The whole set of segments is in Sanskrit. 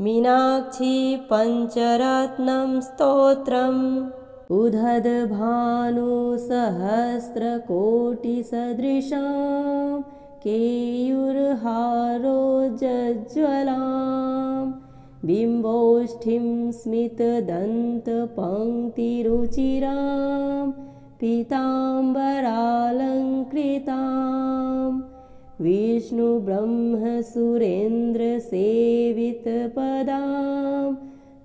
मीनाक्षी पञ्चरत्नं स्तोत्रम् उदधभानुसहस्रकोटिसदृशां केयूरहारोज्ज्वलां बिम्बोष्ठीं स्मितदन्तपङ्क्तिरुचिरां पीताम्बरालङ्कृतां विष्णुब्रह्मसुरेन्द्रसेवितपदां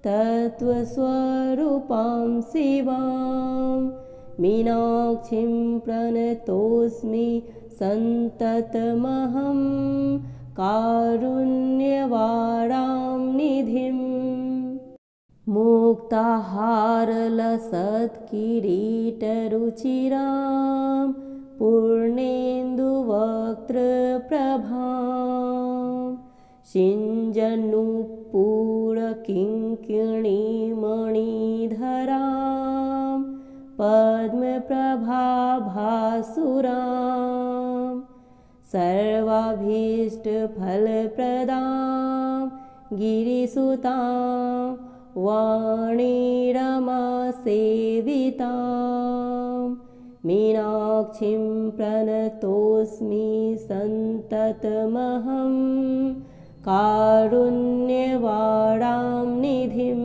तत्त्वस्वरूपां शिवां मीनाक्षीं प्रणतोऽस्मि सन्ततमहं कारुण्यवारां निधिं मुक्ताहारलसत्किरीटरुचिरां पूर्णेन्दुवक्त्रप्रभां सिञ्जन्नुपूरकिङ्किणीमणिधरां पद्मप्रभाभासुरां सर्वाभीष्टफलप्रदां गिरिसुतां वाणीरमासेवितां मीनाक्षीं प्रणतोऽस्मि सन्ततमहं कारुण्यवारां निधिं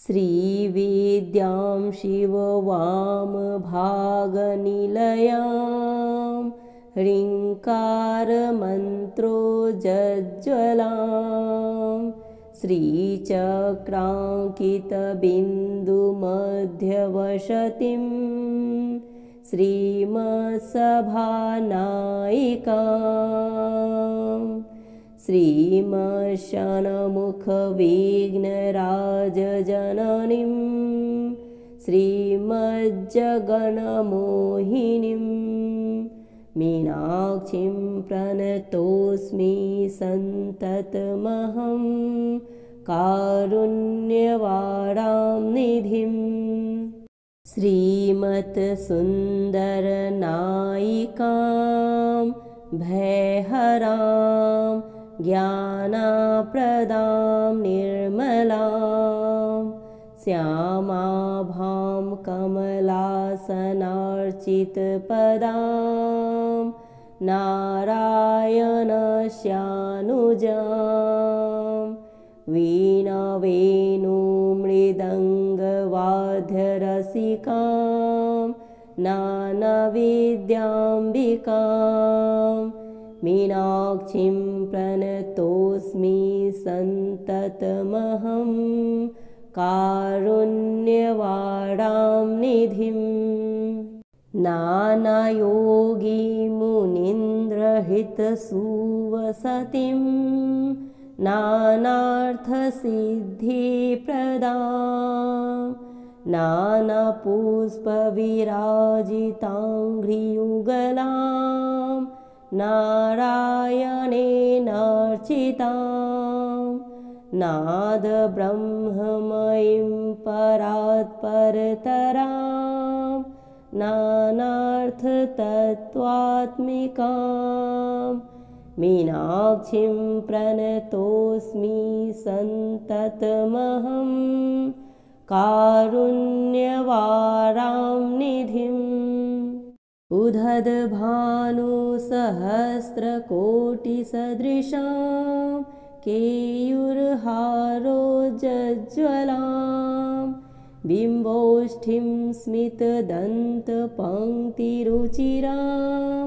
श्रीविद्यां शिववामभागनिलयां ह्रीङ्कारमन्त्रोज्ज्वलां श्रीचक्राङ्कितबिन्दुमध्यवसतिं श्रीमत्सभानायिकां श्रीमशनमुखविघ्नराजजननीं श्रीमज्जगन्मोहिनीं मीनाक्षीं प्रणतोऽस्मि सन्ततमहं कारुण्यवारां निधिं श्रीमत्सुन्दरनायिकां भयहरां ज्ञानप्रदां निर्मलां श्यामाभां कमलासनार्चितपदां नारायणस्यानुजां वीणावेणुमृदङ्गवाद्यरसिकां नानाविद्याम्बिकां मीनाक्षीं प्रणतोऽस्मि सन्ततमहं कारुण्यवारां निधिं नानायोगिमुनीन्द्रहितसुवसतिं नानार्थसिद्धिप्रदां नानापुष्पविराजिताङ्घ्रियुगलां नारायणेनार्चितां नादब्रह्ममयीं परात्परतरां नानार्थतत्त्वात्मिकां मीनाक्षीं प्रणतोऽस्मि सन्ततमहं कारुण्यवारां निधिम् उदधभानुसहस्रकोटिसदृशां केयूरहारोज्ज्वलां बिम्बोष्ठीं स्मितदन्तपङ्क्तिरुचिरां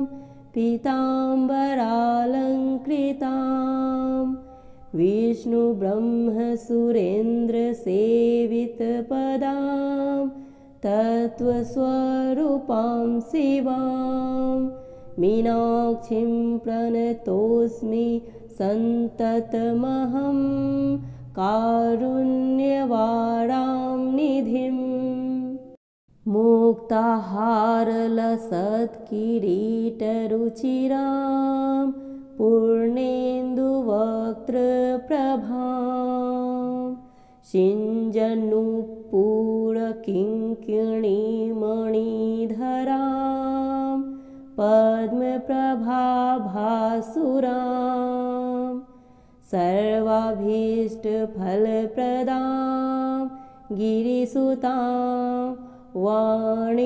पीताम्बरालङ्कृतां विष्णुब्रह्मसुरेन्द्रसेवितपदां तत्त्वस्वरूपां शिवां मीनाक्षीं प्रणतोऽस्मि सन्ततमहं कारुण्यवारां निधिं मुक्ताहारलसत्किरीटरुचिरां पूर्णेन्दुवक्त्रप्रभां सिञ्जन्नुपूरकिङ्किणीमणिधरां पद्मप्रभाभासुरां सर्वाभीष्टफलप्रदां गिरिसुतां वाणीरमासेवितां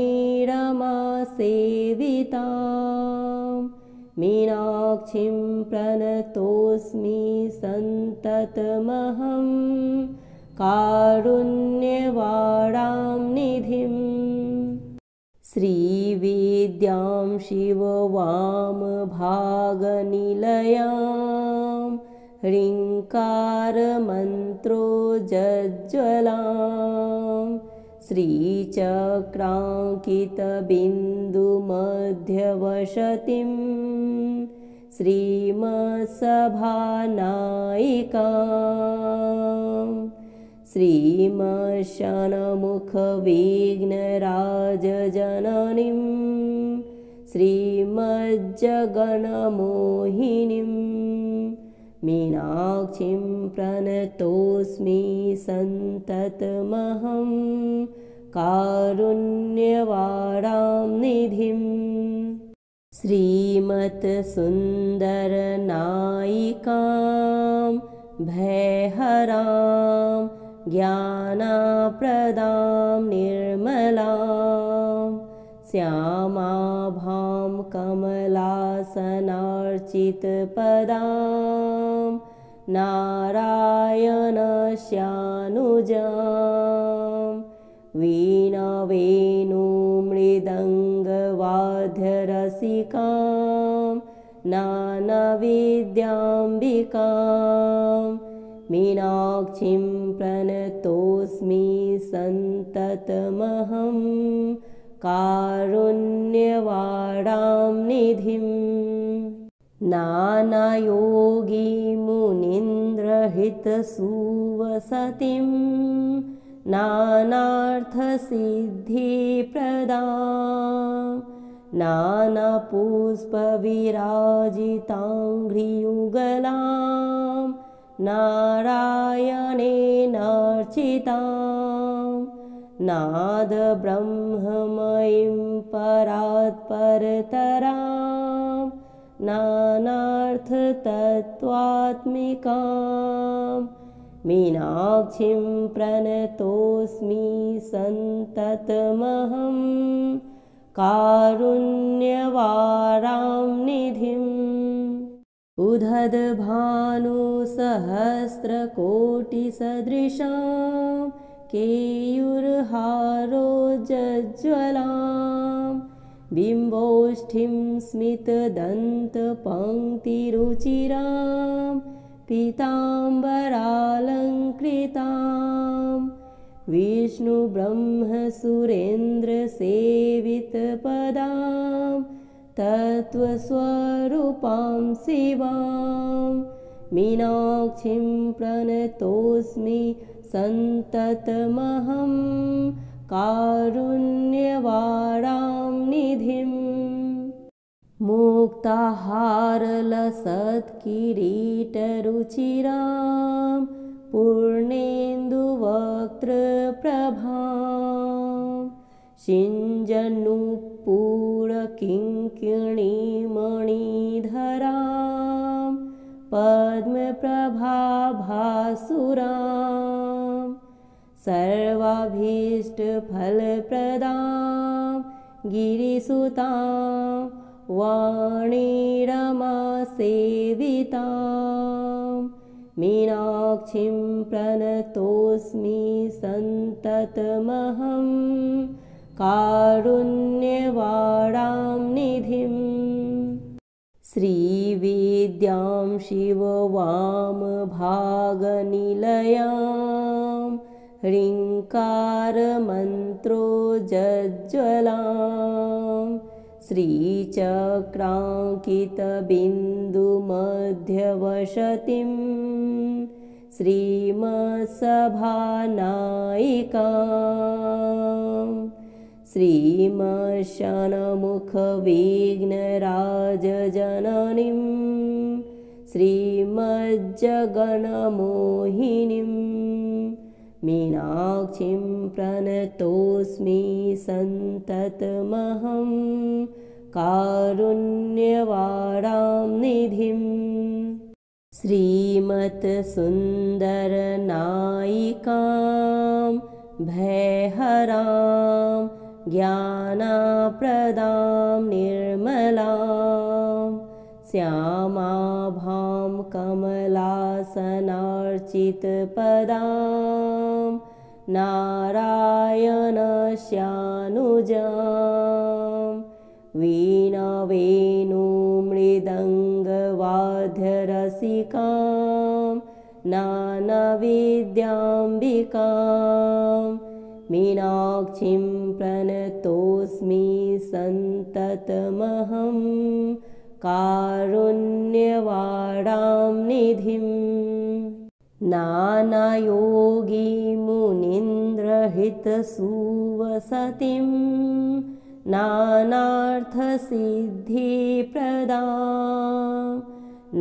मीनाक्षीं प्रणतोऽस्मि सन्ततमहं कारुण्यवारां निधिम् श्रीविद्यां शिववामभागनिलयां ह्रीङ्कारमन्त्रोज्ज्वलां श्रीचक्राङ्कितबिन्दुमध्यवसतिं श्रीमत्सभानायिकां श्रीमशनमुखविघ्नराजजननीं श्रीमज्जगन्मोहिनीं मीनाक्षीं प्रणतोऽस्मि सन्ततमहं कारुण्यवारां निधिम् श्रीमत्सुन्दरनायिकां भयहरां ज्ञानप्रदां निर्मलां श्यामाभां कमलासनार्चितपदां नारायणस्यानुजां वीणावेणुमृदङ्गवाद्यरसिकां नानाविद्याम्बिकां मीनाक्षीं प्रणतोऽस्मि सन्ततमहं कारुण्यवारां निधिम् नानायोगिमुनीन्द्रहितसुवसतिं नानार्थसिद्धिप्रदां नानापुष्पविराजिताङ्घ्रियुगलां नारायणेनार्चितां नादब्रह्ममयीं परात्परतरां नानार्थतत्त्वात्मिकां मीनाक्षीं प्रणतोऽस्मि सन्ततमहं कारुण्यवारां निधिम् उदधभानुसहस्रकोटिसदृशां केयूरहारोज्ज्वलां बिम्बोष्ठीं स्मितदन्तपङ्क्तिरुचिरां पीताम्बरालङ्कृतां विष्णुब्रह्मसुरेन्द्रसेवितपदां तत्त्वस्वरूपां शिवां मीनाक्षीं प्रणतोऽस्मि सन्ततमहं कारुण्यवारां निधिम् मुक्ताहारलसत्किरीटरुचिरां पूर्णेन्दुवक्त्रप्रभां सिञ्जन्नुपूरकिङ्किणीमणिधरां पद्मप्रभाभासुरां सर्वाभीष्टफलप्रदां गिरिसुतां वाणीरमासेवितां मीनाक्षीं प्रणतोऽस्मि सन्ततमहं कारुण्यवारां निधिम् श्रीविद्यां शिववामभागनिलयां ह्रीङ्कारमन्त्रोज्ज्वलां श्रीचक्राङ्कितबिन्दुमध्यवसतिं श्रीमत्सभानायिकां श्रीमशनमुखविघ्नराजजननीं श्रीमज्जगन्मोहिनीं मीनाक्षीं प्रणतोऽस्मि सन्ततमहं कारुण्यवारां निधिम् श्रीमत्सुन्दरनायिकां भयहरां ज्ञानप्रदां निर्मलां श्यामाभां कमलासनार्चितपदां नारायणस्यानुजां वीणावेणुमृदङ्गवाद्यरसिकां नानाविद्याम्बिकां मीनाक्षीं प्रणतोऽस्मि सन्ततमहं कारुण्यवारां निधिं नानायोगिमुनीन्द्रहितसुवसतिं नानार्थसिद्धिप्रदां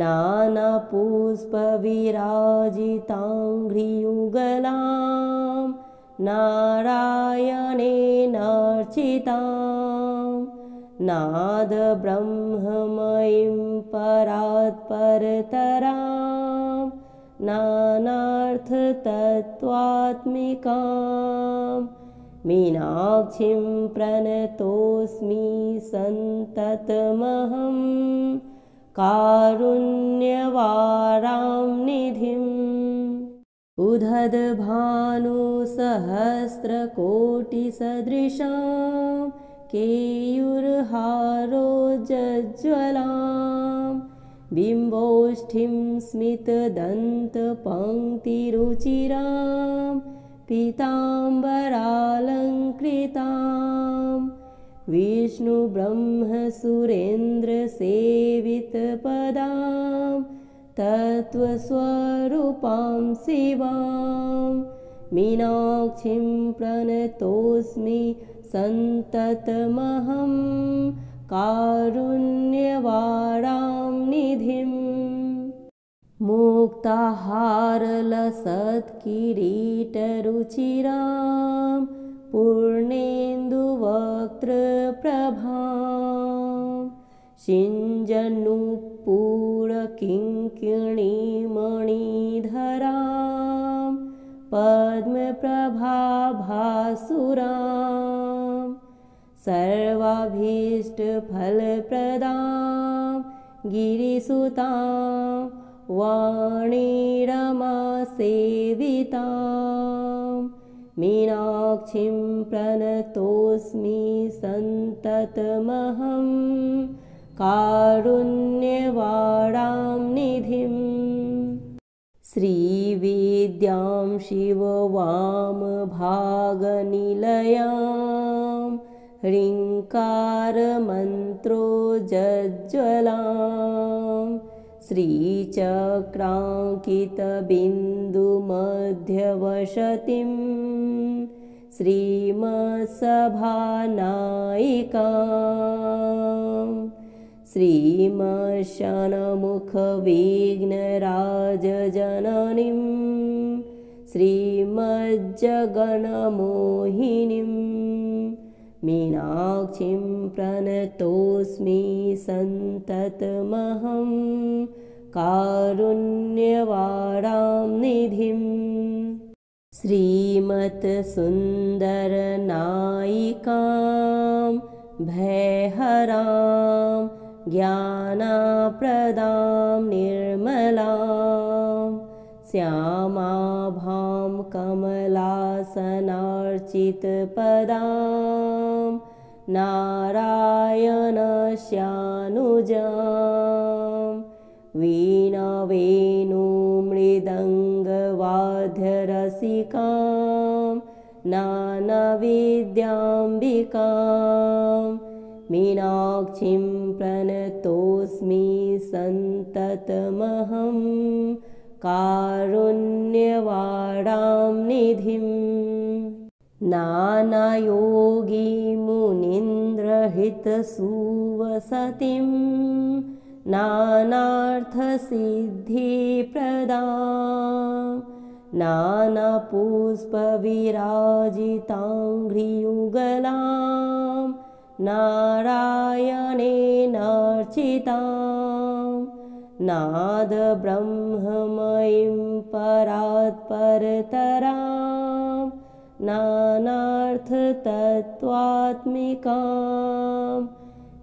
नानापुष्पविराजिताङ्घ्रियुगलां नारायणेनार्चितां नादब्रह्ममयीं परात्परतरां नानार्थतत्त्वात्मिकां मीनाक्षीं प्रणतोऽस्मि सन्ततमहं कारुण्यवारां निधिम् उदधभानुसहस्रकोटिसदृशां केयूरहारोज्ज्वलां बिम्बोष्ठीं स्मितदन्तपङ्क्तिरुचिरां पीताम्बरालङ्कृतां विष्णुब्रह्मसुरेन्द्रसेवितपदां तत्त्वस्वरूपां शिवां मीनाक्षीं प्रणतोऽस्मि सन्ततमहं कारुण्यवारां निधिम् मुक्ताहारलसत्किरीटरुचिरां पूर्णेन्दुवक्त्रप्रभां सिञ्जन्नुपूरकिङ्किणीमणिधरां पद्मप्रभाभासुरां सर्वाभीष्टफलप्रदां गिरिसुतां वाणीरमासेवितां मीनाक्षीं प्रणतोऽस्मि सन्ततमहं कारुण्यवारां निधिम् श्रीविद्यां शिववामभागनिलयां ह्रीङ्कारमन्त्रोज्ज्वलां श्रीचक्राङ्कितबिन्दुमध्यवसतिं श्रीमत्सभानायिकां श्रीमत्षण्मुखविघ्नराजजननीं श्रीमज्जगन्मोहिनीं मीनाक्षीं प्रणतोऽस्मि सन्ततमहं कारुण्यवारां निधिम् श्रीमत्सुन्दरनायिकां भयहरां ज्ञानप्रदां निर्मलां श्यामाभां कमलासनार्चितपदां नारायणस्यानुजां वीणावेणुमृदङ्गवाद्यरसिकां नानाविद्याम्बिकां मीनाक्षीं प्रणतोऽस्मि सन्ततमहं कारुण्यवारां निधिम् नानायोगिमुनीन्द्रहितसुवसतिं नानार्थसिद्धिप्रदां नानापुष्पविराजिताङ्घ्रियुगलां नारायणेनार्चितां नादब्रह्ममयीं परात्परतरां नानार्थतत्त्वात्मिकां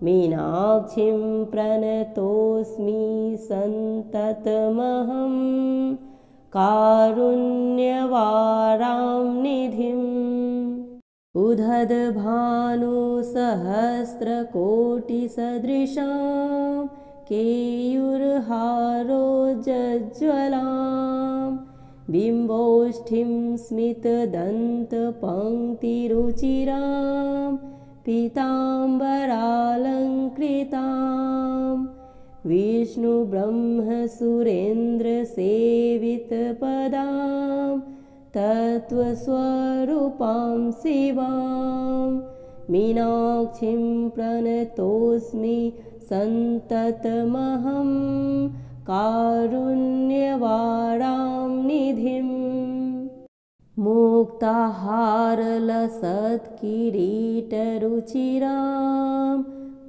मीनाक्षीं प्रणतोऽस्मि सन्ततमहं कारुण्यवारां निधिम् उदधभानुसहस्रकोटिसदृशां केयूरहारोज्ज्वलां बिम्बोष्ठीं स्मितदन्तपङ्क्तिरुचिरां पीताम्बरालङ्कृतां विष्णुब्रह्मसुरेन्द्रसेवितपदां तत्त्वस्वरूपां शिवां मीनाक्षीं प्रणतोऽस्मि सन्ततमहं कारुण्यवारां निधिम् मुक्ताहारलसत्किरीटरुचिरां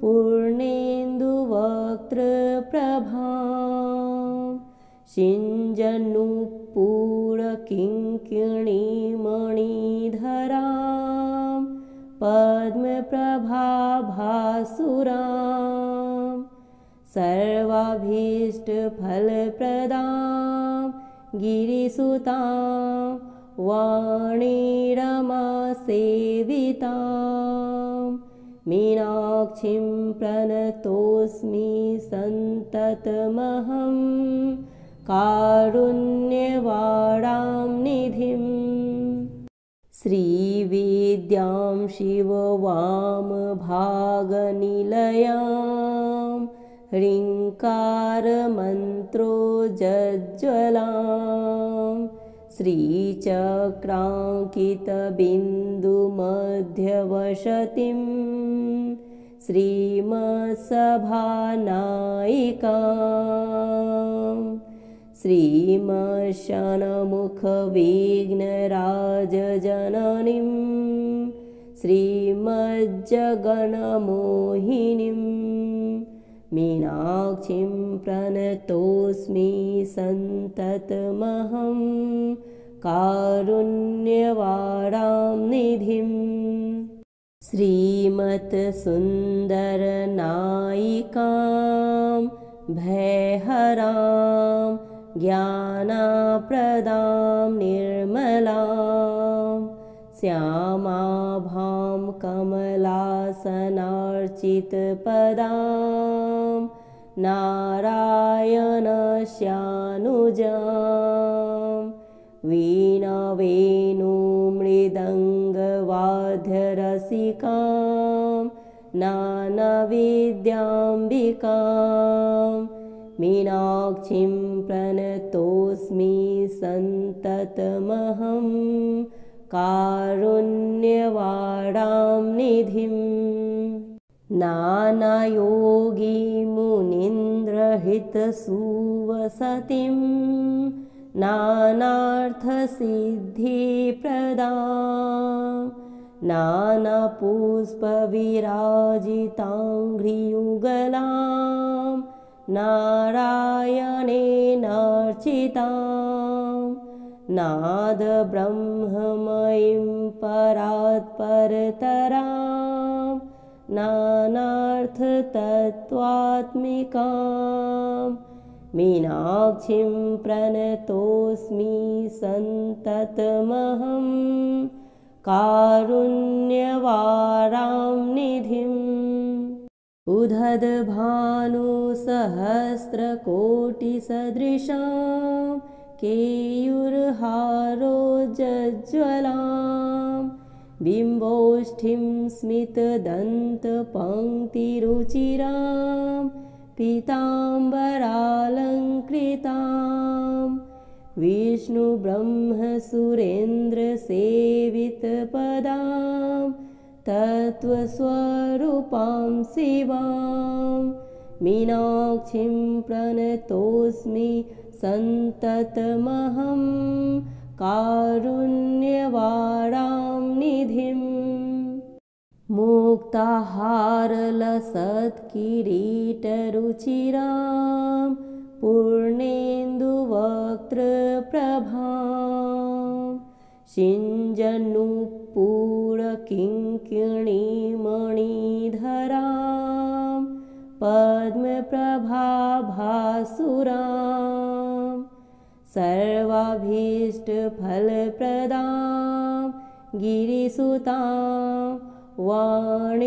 पूर्णेन्दुवक्त्रप्रभां सिञ्जन्नुपूरकिङ्किणीमणिधरां पद्मप्रभाभासुरां सर्वाभीष्टफलप्रदां गिरिसुतां वाणीरमासेवितां मीनाक्षीं प्रणतोऽस्मि सन्ततमहं कारुण्यवारां निधिम् श्रीविद्यां शिववामभागनिलयां ह्रीङ्कारमन्त्रोज्ज्वलां श्रीचक्राङ्कितबिन्दुमध्यवसतिं श्रीमत्सभानायिकां श्रीमशनमुखविघ्नराजजननीं श्रीमज्जगन्मोहिनीं मीनाक्षीं प्रणतोऽस्मि सन्ततमहं कारुण्यवारां निधिम् श्रीमत्सुन्दरनायिकां भयहरां ज्ञानप्रदां निर्मलां श्यामाभां कमलासनार्चितपदां नारायणस्यानुजां वीणावेणुमृदङ्गवाद्यरसिकां नानाविद्याम्बिकां मीनाक्षीं प्रणतोऽस्मि सन्ततमहं कारुण्यवारां निधिम् नानायोगिमुनीन्द्रहितसुवसतिं नानार्थसिद्धिप्रदां नानापुष्पविराजिताङ्घ्रियुगलां नारायणेनार्चितां नादब्रह्ममयीं परात्परतरां नानार्थतत्त्वात्मिकां मीनाक्षीं प्रणतोऽस्मि सन्ततमहं कारुण्यवारां निधिम् उदधभानुसहस्रकोटिसदृशां केयूरहारोज्ज्वलां बिम्बोष्ठीं स्मितदन्तपङ्क्तिरुचिरां पीताम्बरालङ्कृतां विष्णुब्रह्मसुरेन्द्रसेवितपदां तत्त्वस्वरूपां शिवां मीनाक्षीं प्रणतोऽस्मि सन्ततमहं कारुण्यवारां निधिम् मुक्ताहारलसत्किरीटरुचिरां पूर्णेन्दुवक्त्रप्रभां सिञ्जन्नुपूरकिङ्किणीमणिधरां पद्मप्रभाभासुरां सर्वाभीष्टफलप्रदां गिरिसुतां वाणीरमासेवितां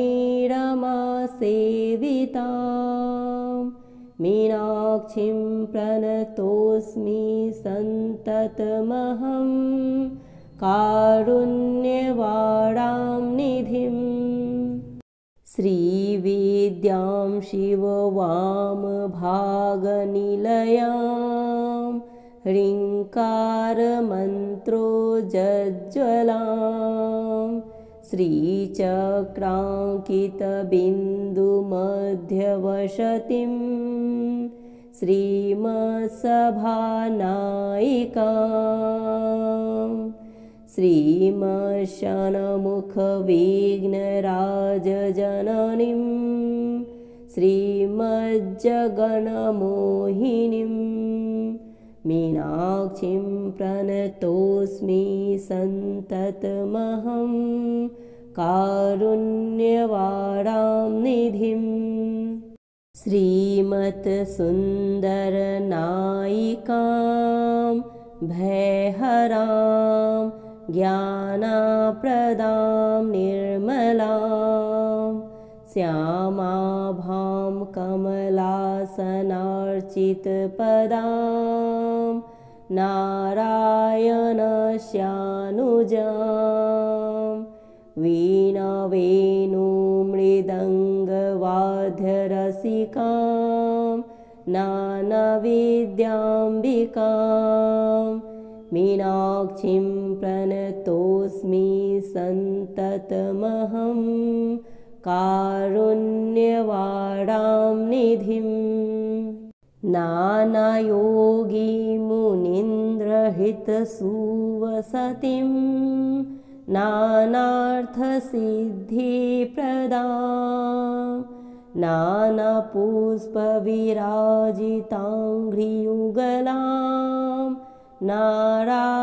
मीनाक्षीं प्रणतोऽस्मि सन्ततमहं कारुण्यवारां निधिम् श्रीविद्यां शिववामभागनिलयां ह्रीङ्कारमन्त्रोज्ज्वलां श्रीचक्राङ्कितबिन्दुमध्यवसतिं श्रीमत्सभानायिकां श्रीमशनमुखविघ्नराजजननीं श्रीमज्जगन्मोहिनीं मीनाक्षीं प्रणतोऽस्मि सन्ततमहं कारुण्यवारां निधिम् श्रीमत्सुन्दरनायिकां भयहरां ज्ञानप्रदां निर्मलां श्यामाभां कमलासनार्चितपदां नारायणस्यानुजां वीणावेणुमृदङ्गवाद्यरसिकां नानाविद्याम्बिकां मीनाक्षीं प्रणतोऽस्मि सन्ततमहं कारुण्यवारां निधिम् नानायोगिमुनीन्द्रहितसुवसतिं नानार्थसिद्धिप्रदां नानापुष्पविराजिताङ्घ्रियुगलां नारायणेनार्चितां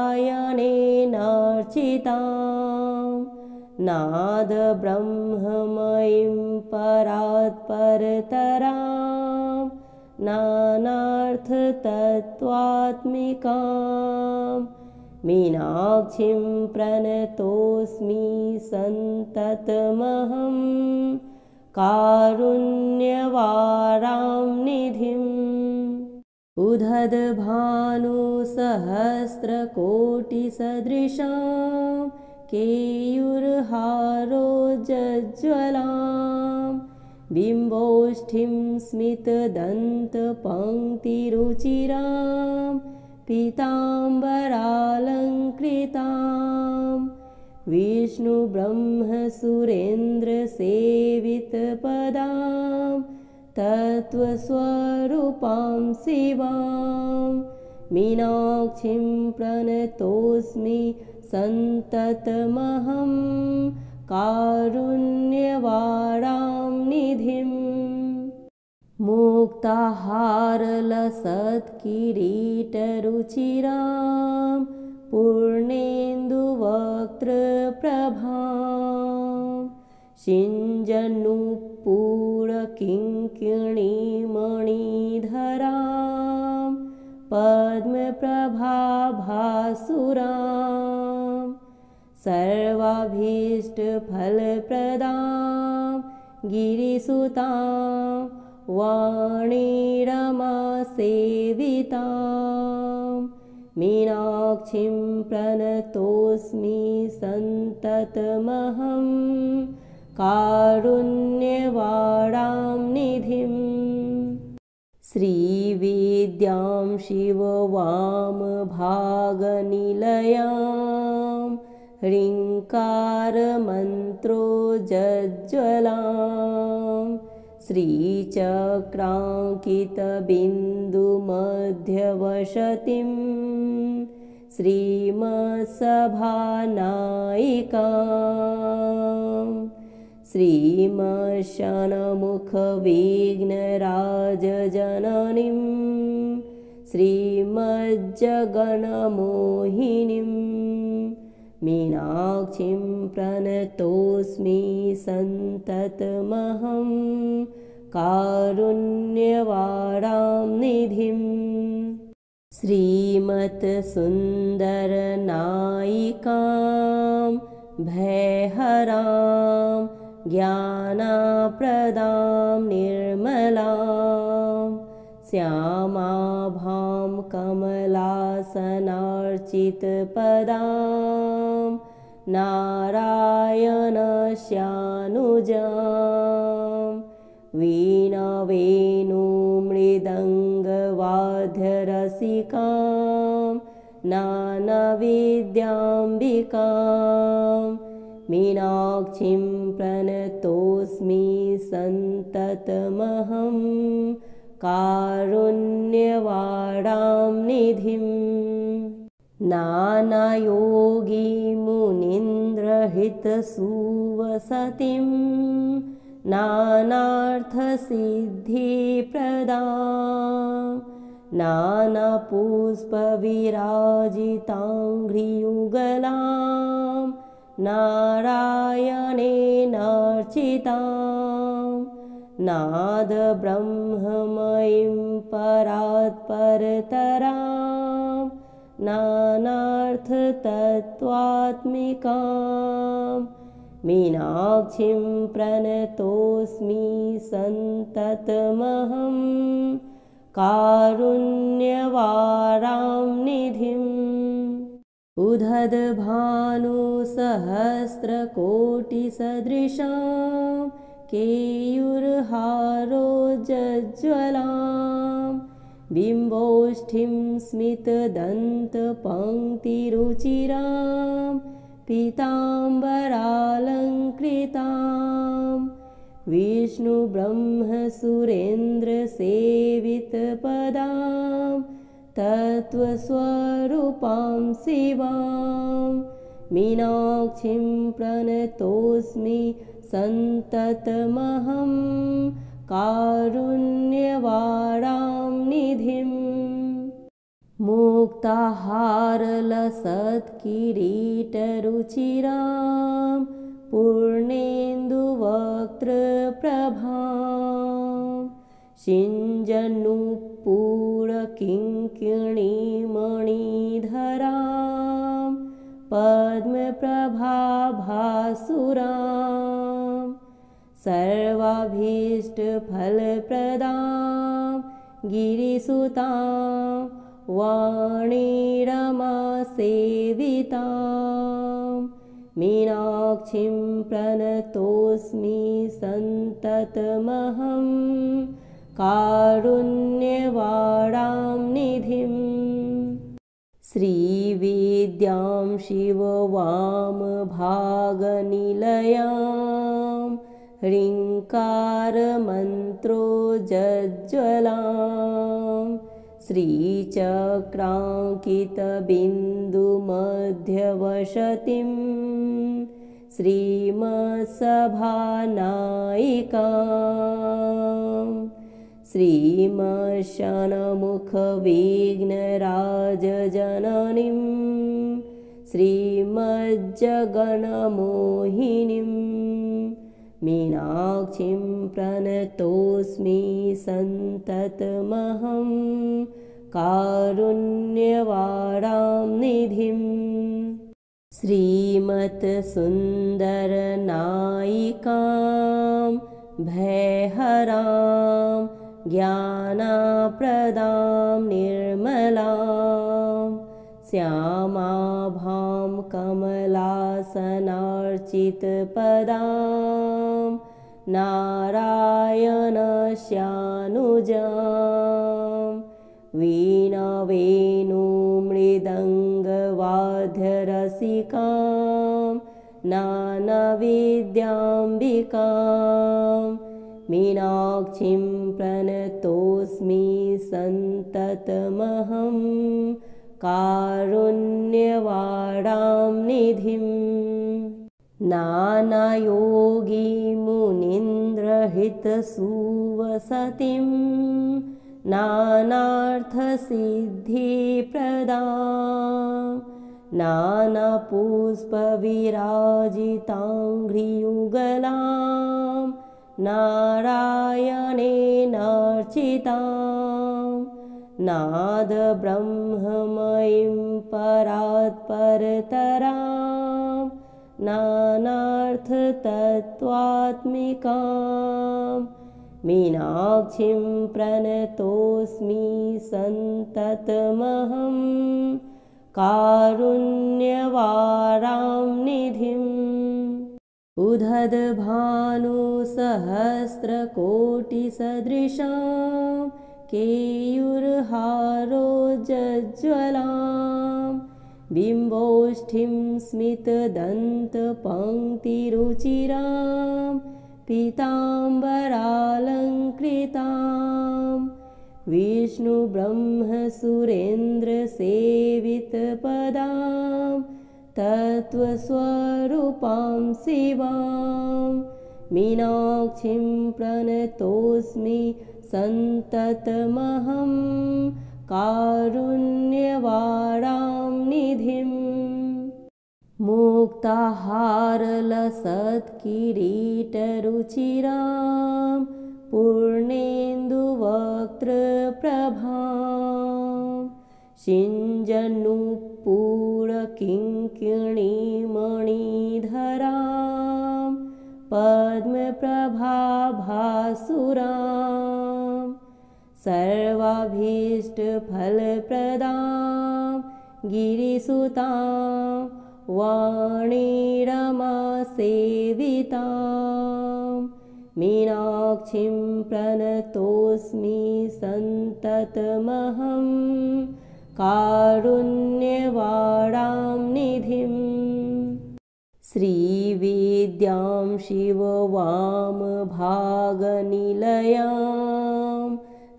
नादब्रह्ममयीं परात्परतरां नानार्थतत्त्वात्मिकां मीनाक्षीं प्रणतोऽस्मि सन्ततमहं कारुण्यवारां निधिम् उदधभानुसहस्रकोटिसदृशां केयूरहारोज्ज्वलां बिम्बोष्ठीं स्मितदन्तपङ्क्तिरुचिरां पीताम्बरालङ्कृतां विष्णुब्रह्मसुरेन्द्रसेवितपदां तत्त्वस्वरूपां शिवां मीनाक्षीं प्रणतोऽस्मि सन्ततमहं कारुण्यवारां निधिम् मुक्ताहारलसत्किरीटरुचिरां पूर्णेन्दुवक्त्रप्रभां सिञ्जन्नुपूरकिङ्किणीमणिधरां पद्मप्रभाभासुरां सर्वाभीष्टफलप्रदां गिरिसुतां वाणीरमासेवितां मीनाक्षीं प्रणतोऽस्मि सन्ततमहं कारुण्यवारां निधिम् श्रीविद्यां शिववामभागनिलयां ह्रीङ्कारमन्त्रोज्ज्वलां श्रीचक्राङ्कितबिन्दुमध्यवसतिं श्रीमत्सभानायिकां श्रीमशनमुखविघ्नराजजननीं श्रीमज्जगन्मोहिनीं मीनाक्षीं प्रणतोऽस्मि सन्ततमहं कारुण्यवारां निधिं श्रीमत्सुन्दरनायिकां भयहरां ज्ञानप्रदां निर्मलां श्यामाभां कमलासनार्चितपदां नारायणस्यानुजां वीणावेणुमृदङ्गवाद्यरसिकां नानाविद्याम्बिकां मीनाक्षीं प्रणतोऽस्मि सन्ततमहं कारुण्यवारां निधिं नानायोगिमुनीन्द्रहितसुवसतिं नानार्थसिद्धिप्रदां नानापुष्पविराजिताङ्घ्रियुगलां नारायणेनार्चितां नादब्रह्ममयीं परात्परतरां नानार्थतत्त्वात्मिकां मीनाक्षीं प्रणतोऽस्मि सन्ततमहं कारुण्यवारां निधिम् उदधभानुसहस्रकोटिसदृशां केयूरहारोज्ज्वलां बिम्बोष्ठीं स्मितदन्तपङ्क्तिरुचिरां पीताम्बरालङ्कृतां विष्णुब्रह्मसुरेन्द्रसेवितपदां तत्त्वस्वरूपां शिवां मीनाक्षीं प्रणतोऽस्मि सन्ततमहं कारुण्यवारां निधिं मुक्ताहारलसत्किरीटरुचिरां पूर्णेन्दुवक्त्रप्रभां सिञ्जन्नुपूरकिङ्किणीमणिधरां पद्मप्रभाभासुरां सर्वाभीष्टफलप्रदां गिरिसुतां वाणीरमासेवितां मीनाक्षीं प्रणतोऽस्मि सन्ततमहं कारुण्यवारां निधिं श्रीविद्यां शिववामभागनिलयां ह्रीङ्कारमन्त्रोज्ज्वलां श्रीचक्राङ्कितबिन्दुमध्यवसतिं श्रीमत्सभानायिकां श्रीमशनमुखविघ्नराजजननीं श्रीमज्जगन्मोहिनीं मीनाक्षीं प्रणतोऽस्मि सन्ततमहं कारुण्यवारां निधिं श्रीमत्सुन्दरनायिकां भयहरां ज्ञानप्रदां निर्मलां श्यामाभां कमलासनार्चितपदां नारायणस्यानुजां वीणावेणुमृदङ्गवाद्यरसिकां नानाविद्याम्बिकां मीनाक्षीं प्रणतोऽस्मि सन्ततमहं कारुण्यवारां निधिं नानायोगिमुनीन्द्रहितसुवसतिं नानार्थसिद्धिप्रदां नानापुष्पविराजिताङ्घ्रियुगलां नारायणेनार्चितां नादब्रह्ममयीं परात्परतरां नानार्थतत्त्वात्मिकां मीनाक्षीं प्रणतोऽस्मि सन्ततमहं कारुण्यवारां निधिम् उदधभानुसहस्रकोटिसदृशां केयूरहारोज्ज्वलां बिम्बोष्ठीं स्मितदन्तपङ्क्तिरुचिरां पीताम्बरालङ्कृतां विष्णुब्रह्मसुरेन्द्रसेवितपदां तत्त्वस्वरूपां शिवां मीनाक्षीं प्रणतोऽस्मि सन्ततमहं कारुण्यवारां निधिम् मुक्ताहारलसत्किरीटरुचिरां पूर्णेन्दुवक्त्रप्रभां सिञ्जन्नुपूरकिङ्किणीमणिधरां पद्मप्रभाभासुरां सर्वाभीष्टफलप्रदां गिरिसुतां वाणीरमासेवितां मीनाक्षीं प्रणतोऽस्मि सन्ततमहं कारुण्यवारां निधिम् श्रीविद्यां शिववामभागनिलयां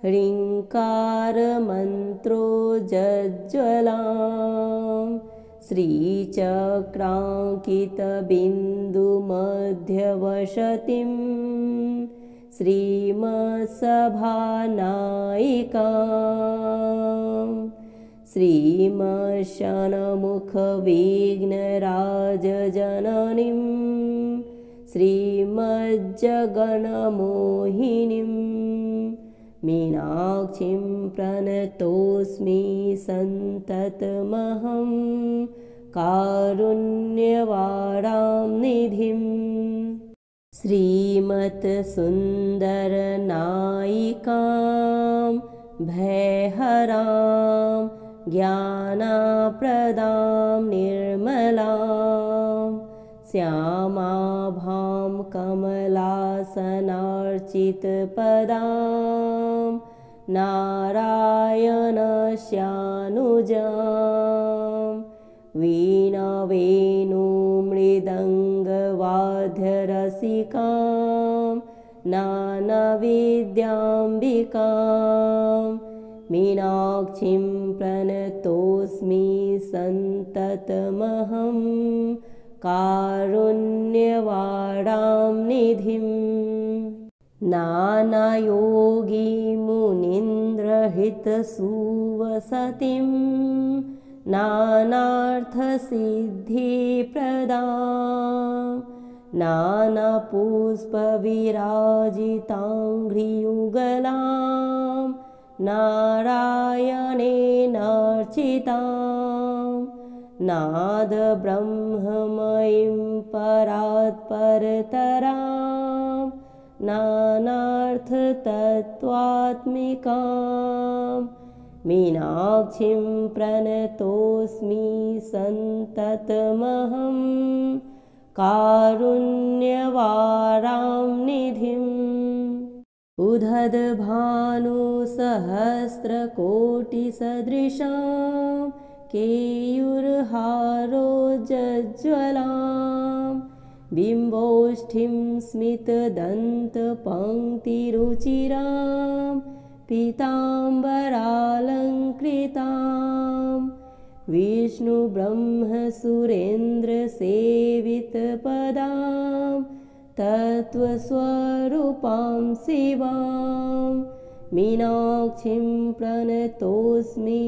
ह्रीङ्कारमन्त्रोज्ज्वलां श्रीचक्राङ्कितबिन्दुमध्यवसतिं श्रीमत्सभानायिकां श्रीमशनमुखविघ्नराजजननीं श्रीमज्जगन्मोहिनीं मीनाक्षीं प्रणतोऽस्मि सन्ततमहं कारुण्यवारां निधिम् श्रीमत्सुन्दरनायिकां भयहरां ज्ञानप्रदां निर्मलां श्यामाभां कमलासनार्चितपदां नारायणस्यानुजां वीणावेणुमृदङ्गवाद्यरसिकां नानाविद्याम्बिकां मीनाक्षीं प्रणतोऽस्मि सन्ततमहं कारुण्यवारां निधिम् नानायोगिमुनीन्द्रहितसुवसतिं नानार्थसिद्धिप्रदां नानापुष्पविराजिताङ्घ्रियुगलां नारायणेनार्चितां नादब्रह्ममयीं परात्परतरां नानार्थतत्त्वात्मिकां मीनाक्षीं प्रणतोऽस्मि सन्ततमहं कारुण्यवारां निधिम् उदधभानुसहस्रकोटिसदृशां केयूरहारोज्ज्वलां बिम्बोष्ठीं स्मितदन्तपङ्क्तिरुचिरां पीताम्बरालङ्कृतां विष्णुब्रह्मसुरेन्द्रसेवितपदां तत्त्वस्वरूपां शिवां मीनाक्षीं प्रणतोऽस्मि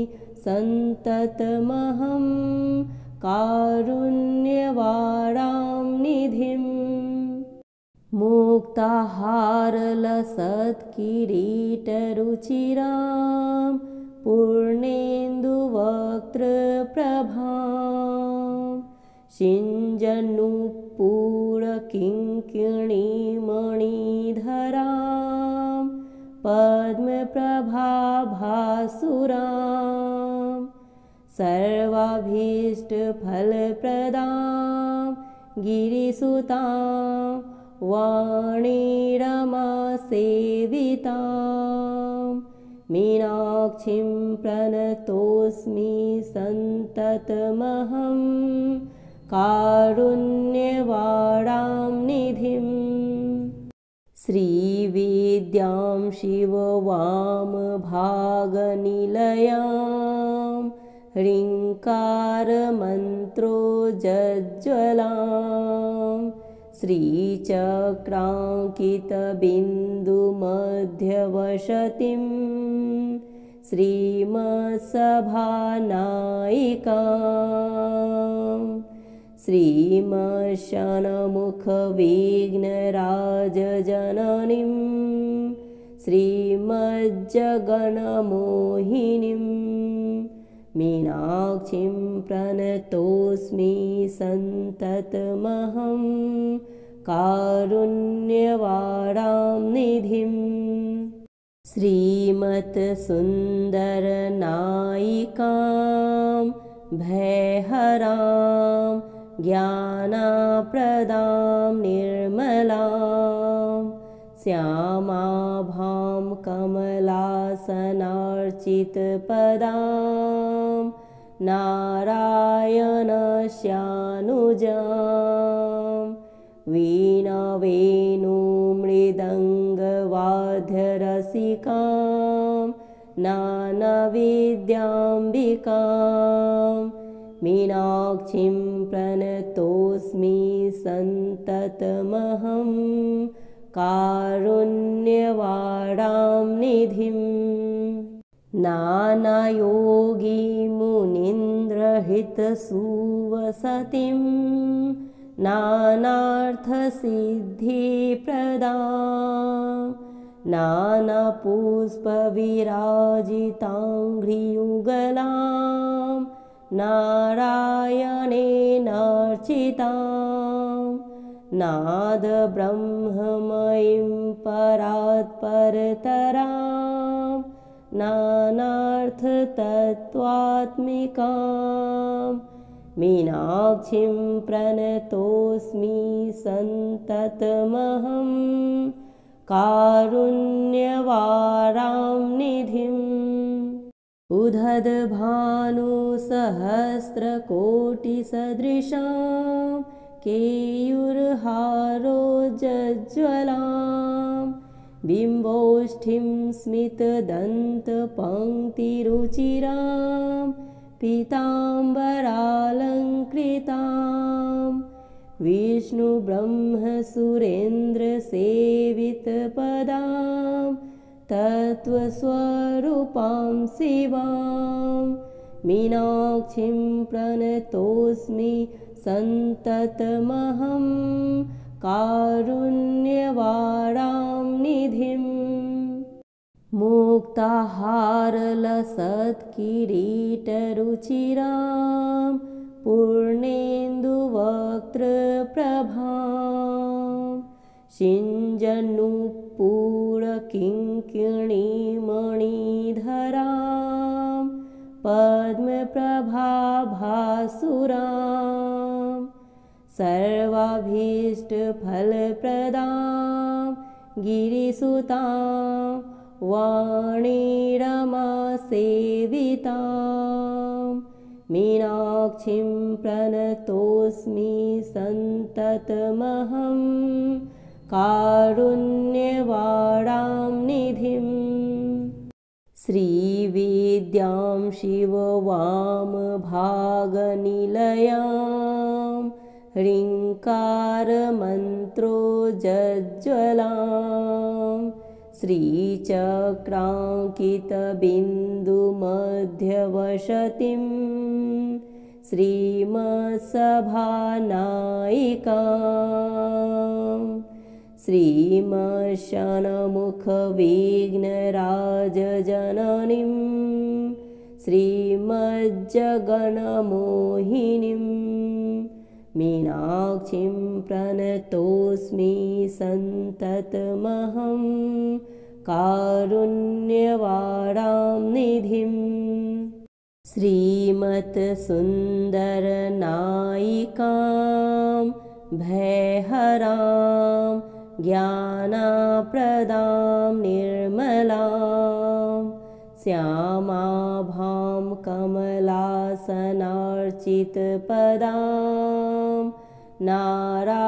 सन्ततमहं कारुण्यवारां निधिम् मुक्ताहारलसत्किरीटरुचिरां पूर्णेन्दुवक्त्रप्रभां सिञ्जन्नुपूरकिङ्किणीमणिधरां पद्मप्रभाभासुरां सर्वाभीष्टफलप्रदां गिरिसुतां वाणीरमासेवितां मीनाक्षीं प्रणतोऽस्मि सन्ततमहं कारुण्यवारां निधिम् श्रीविद्यां शिववामभागनिलयां ह्रीङ्कारमन्त्रोज्ज्वलां श्रीचक्राङ्कितबिन्दुमध्यवसतिं श्रीमत्सभानायिकां श्रीमशनमुखविघ्नराजजननीं श्रीमज्जगन्मोहिनीं मीनाक्षीं प्रणतोऽस्मि सन्ततमहं कारुण्यवारां निधिम् श्रीमत्सुन्दरनायिकां भयहरां ज्ञानप्रदां निर्मलां श्यामाभां कमलासनार्चितपदां नारायणस्यानुजां वीणावेणुमृदङ्गवाद्यरसिकां नानाविद्याम्बिकां मीनाक्षीं प्रणतोऽस्मि सन्ततमहं कारुण्यवारां निधिम् नानायोगिमुनीन्द्रहितसुवसतिं नानार्थसिद्धिप्रदां नानापुष्पविराजिताङ्घ्रियुगलां नारायणेनार्चितां नादब्रह्ममयीं परात्परतरां नानार्थतत्त्वात्मिकां मीनाक्षीं प्रणतोऽस्मि सन्ततमहं कारुण्यवारां निधिम् उदधभानुसहस्रकोटिसदृशां केयूरहारोज्ज्वलां बिम्बोष्ठीं स्मितदन्तपङ्क्तिरुचिरां पीताम्बरालङ्कृतां विष्णुब्रह्मसुरेन्द्रसेवितपदां तत्त्वस्वरूपां शिवां मीनाक्षीं प्रणतोऽस्मि सन्ततमहं कारुण्यवारां निधिम् मुक्ताहारलसत्किरीटरुचिरां पूर्णेन्दुवक्त्रप्रभां सिञ्जन्नुपूरकिङ्किणीमणिधरां पद्मप्रभाभासुरां सर्वाभीष्टफलप्रदां गिरिसुतां वाणीरमासेवितां मीनाक्षीं प्रणतोऽस्मि सन्ततमहं कारुण्यवारां निधिम् श्रीविद्यां शिववामभागनिलयां ह्रीङ्कारमन्त्रोज्ज्वलां श्रीचक्राङ्कितबिन्दुमध्यवसतिं श्रीमत्सभानायिकां श्रीमत्षण्मुखविघ्नराजजननीं श्रीमज्जगन्मोहिनीं मीनाक्षीं प्रणतोऽस्मि सन्ततमहं कारुण्यवारां निधिं श्रीमत्सुन्दरनायिकां भयहरां ज्ञानप्रदां निर्मलां श्यामाभां कमलासनार्चितपदां नारायणस्यानुजां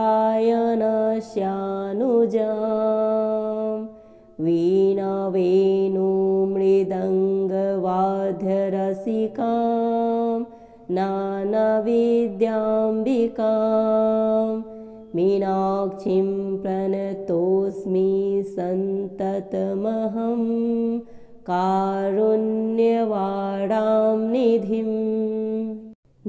वीणावेणुमृदङ्गवाद्यरसिकां नानाविद्याम्बिकां मीनाक्षीं प्रणतोऽस्मि सन्ततमहं कारुण्यवारां निधिं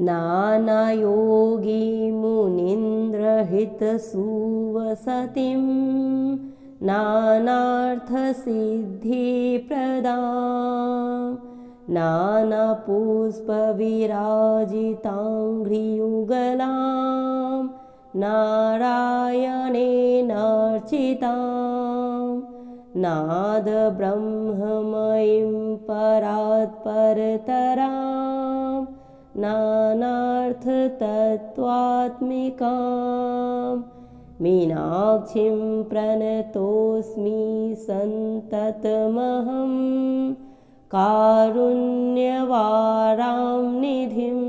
नानायोगिमुनीन्द्रहितसुवसतिं नानार्थसिद्धिप्रदां नानापुष्पविराजिताङ्घ्रियुगलां नारायणेनार्चितां नादब्रह्ममयीं परात्परतरां नानार्थतत्त्वात्मिकां मीनाक्षीं प्रणतोऽस्मि सन्ततमहं कारुण्यवारां निधिं